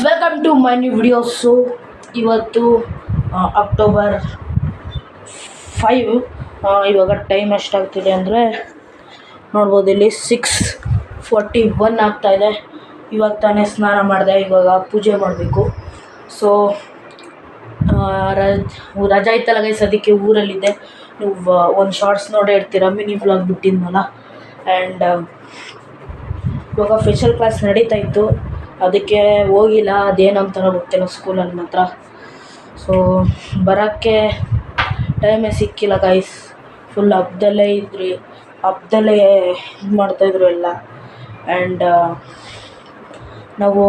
Welcome to my new videos. ಇವತ್ತು October 5. ಇವಾಗ time ಎಷ್ಟಾಗ್ತಿದೆ ಅಂದರೆ ನೋಡ್ಬೋದು, ಇಲ್ಲಿ 6:41 ಆಗ್ತಾಯಿದೆ. ಇವಾಗ ತಾನೇ ಸ್ನಾನ ಮಾಡಿದೆ, ಇವಾಗ ಪೂಜೆ ಮಾಡಬೇಕು. ಸೊ ರಜಾ ಇತ್ತಲ್ಲ ಗೈಸ್, ಅದಕ್ಕೆ ಊರಲ್ಲಿದ್ದೆ. ನೀವು ಒಂದು ಶಾರ್ಟ್ಸ್ ನೋಡೇ ಇರ್ತೀರ, ಮಿನಿ ವ್ಲಾಗ್ ಬಿಟ್ಟಿದ್ನಲ್ಲ. ಆ್ಯಂಡ್ ಇವಾಗ ಫೇಶಿಯಲ್ ಕ್ಲಾಸ್ ನಡೀತಾ ಇತ್ತು, ಅದಕ್ಕೆ ಹೋಗಿಲ್ಲ. ಅದೇನಂತಾರೋ ಗೊತ್ತಿಲ್ಲ ಸ್ಕೂಲಲ್ಲಿ ಮಾತ್ರ. ಸೊ ಬರೋಕ್ಕೆ ಟೈಮೇ ಸಿಕ್ಕಿಲ್ಲ ಗೈಸ್. ಫುಲ್ ಹಬ್ಬದಲ್ಲೇ ಇದು ಮಾಡ್ತಾಯಿದ್ರು ಎಲ್ಲ. ಆ್ಯಂಡ್ ನಾವು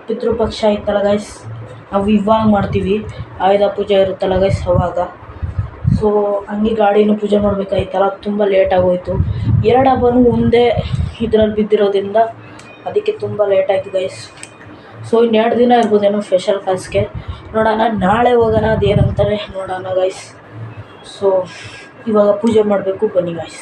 ಪಿತೃಪಕ್ಷ ಇತ್ತಲ್ಲ ಗೈಸ್, ನಾವು ಇವಾಗ ಮಾಡ್ತೀವಿ. ಆಯುಧ ಪೂಜೆ ಇರುತ್ತಲ್ಲ ಗೈಸ್, ಅವಾಗ. ಸೊ ಹಂಗೆ ಗಾಡಿನೂ ಪೂಜೆ ಮಾಡಬೇಕಾಯ್ತಲ್ಲ, ತುಂಬ ಲೇಟಾಗೋಯಿತು. 2 ಹಬ್ಬನೂ ಒಂದೇ ಇದರಲ್ಲಿ ಬಿದ್ದಿರೋದ್ರಿಂದ ಅದಕ್ಕೆ ತುಂಬ ಲೇಟ್ ಆಯಿತು ಗೈಸ್. ಸೊ ಇನ್ನು 2 ದಿನ ಇರ್ಬೋದೇನೋ ಫೇಶಿಯಲ್ ಕ್ಲಾಸ್ಗೆ. ನೋಡೋಣ, ನಾಳೆ ಹೋಗೋಣ, ಅದೇನಂತಾರೆ ನೋಡೋಣ ಗೈಸ್. ಸೊ ಇವಾಗ ಪೂಜೆ ಮಾಡಬೇಕು, ಬನ್ನಿ ಗೈಸ್.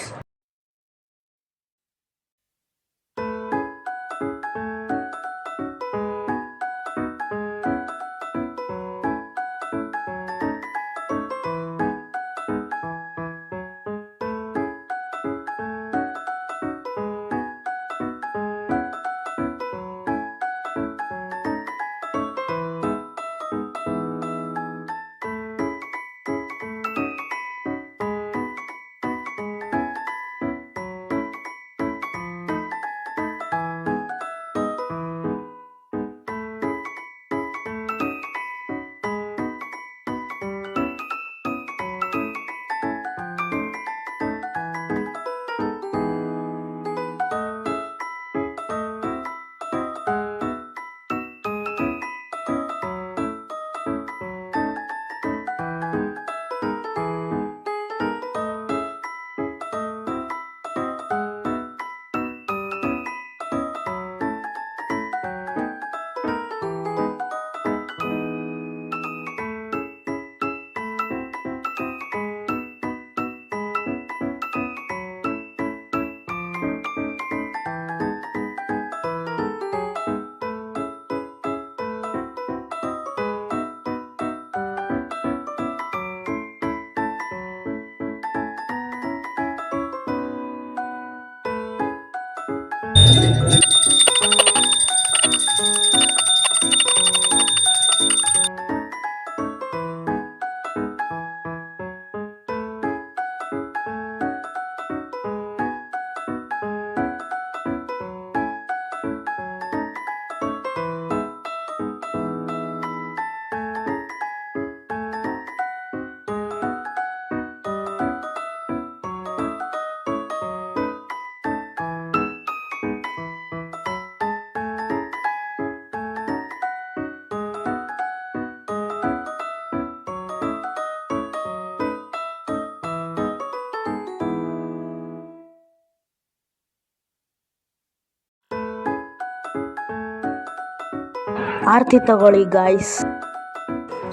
ಆರತಿ ತಗೊಳ್ಳಿ ಗಾಯ್ಸ್.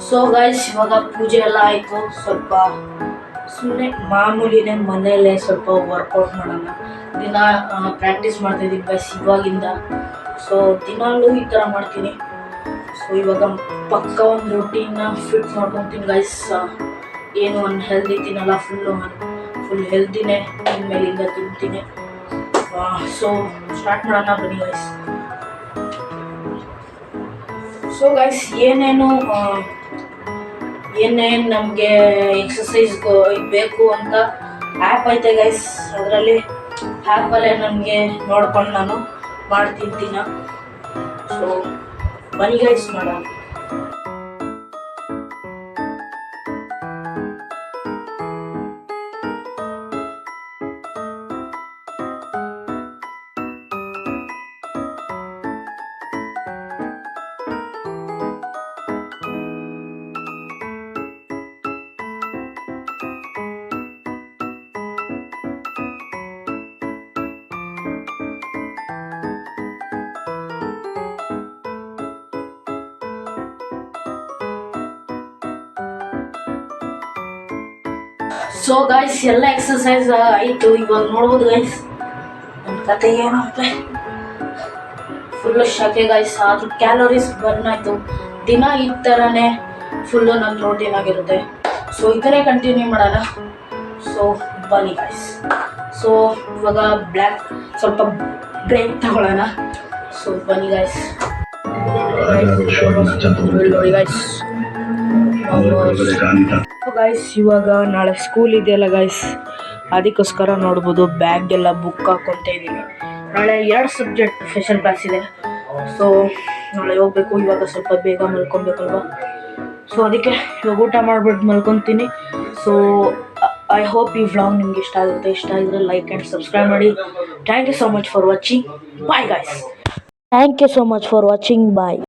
ಸೊ ಗೈಸ್, ಇವಾಗ ಪೂಜೆ ಎಲ್ಲ ಆಯಿತು. ಸ್ವಲ್ಪ ಸುಮ್ಮನೆ ಮಾಮೂಲಿನೇ ಮನೆಯಲ್ಲೇ ಸ್ವಲ್ಪ ವರ್ಕೌಟ್ ಮಾಡೋಣ. ದಿನ ಪ್ರಾಕ್ಟೀಸ್ ಮಾಡ್ತಾಯಿದ್ದೀನಿ ಗೈಸ್ ಇವಾಗಿಂದ. ಸೊ ದಿನಾಲೂ ಈ ಥರ ಮಾಡ್ತೀನಿ. ಸೊ ಇವಾಗ ಪಕ್ಕ ಒಂದು ರೂಟೀನ್ನ ಫಿಟ್ ಮಾಡ್ಕೊತೀನಿ ಗೈಸ್. ಏನು ಒಂದು ಹೆಲ್ದಿ ತಿನ್ನಲ್ಲ, ಫುಲ್ ಹೆಲ್ದಿನೇ ಇನ್ಮೇಲಿಂದ ತಿಂತೀನಿ. ಸೊ ಸ್ಟಾರ್ಟ್ ಮಾಡೋಣ ಬನ್ನಿ ಗೈಸ್. ಸೊ ಗೈಸ್, ಏನೇನು ನಮಗೆ ಎಕ್ಸಸೈಸ್ ಬೇಕು ಅಂತ ಆ್ಯಪ್ ಐತೆ ಗೈಸ್. ಅದರಲ್ಲಿ ಆ್ಯಪಲ್ಲೇ ನನಗೆ ನೋಡ್ಕೊಂಡು ನಾನು ಮಾಡ್ತಿರ್ತೀನಿ. ಸೊ ಬನ್ನಿ ಗೈಸ್ ಮಾಡೋಣ. ಸೊ ಗೈಸ್, ಎಲ್ಲ ಎಕ್ಸಸೈಸ್ ಆಯಿತು. ಇವಾಗ ನೋಡ್ಬೋದು ಗೈಸ್ ನನ್ನ ಕತೆ ಏನಂತೆ. ಫುಲ್ಲು ಶಕೆ ಗೈಸ್. ಆದರೂ ಕ್ಯಾಲೋರೀಸ್ ಬರ್ನ್ ಆಯಿತು. ದಿನ ಈ ಥರನೇ ಫುಲ್ಲು ನನ್ನ ರೋಟೀನ್ ಆಗಿರುತ್ತೆ. ಸೊ ಇದನ್ನೇ ಕಂಟಿನ್ಯೂ ಮಾಡೋಣ. ಸೊ ಬನ್ನಿ ಗೈಸ್. ಸೊ ಇವಾಗ ಸ್ವಲ್ಪ ಬ್ರೇಕ್ ತಗೊಳ್ಳೋಣ. ಸೊ ಬನ್ನಿ ಗೈಸ್. ನೋಡಿ ಗೈಸ್, ಗೈಸ್ ಇವಾಗ ನಾಳೆ ಸ್ಕೂಲ್ ಇದೆಯಲ್ಲ ಗೈಸ್, ಅದಕ್ಕೋಸ್ಕರ ನೋಡ್ಬೋದು ಬ್ಯಾಗ್ ಎಲ್ಲ ಬುಕ್ ಹಾಕ್ಕೊತ ಇದ್ದೀನಿ. ನಾಳೆ 2 ಸಬ್ಜೆಕ್ಟ್ ಸ್ಪೆಷಲ್ ಕ್ಲಾಸ್ ಇದೆ. ಸೊ ನಾಳೆ ಹೋಗ್ಬೇಕು. ಇವಾಗ ಸ್ವಲ್ಪ ಬೇಗ ಮಲ್ಕೊಬೇಕಲ್ವ, ಸೊ ಅದಕ್ಕೆ ಇವಾಗ ಊಟ ಮಾಡಿಬಿಟ್ಟು ಮಲ್ಕೊತೀನಿ. ಸೊ ಐ ಹೋಪ್ ಈ ವ್ಲಾಗ್ ನಿಮ್ಗೆ ಇಷ್ಟ ಆಗುತ್ತೆ. ಇಷ್ಟ ಆಗಿದ್ರೆ ಲೈಕ್ ಆ್ಯಂಡ್ ಸಬ್ಸ್ಕ್ರೈಬ್ ಮಾಡಿ. Thank you so much for watching. Bye guys. Thank you so much for watching. Bye.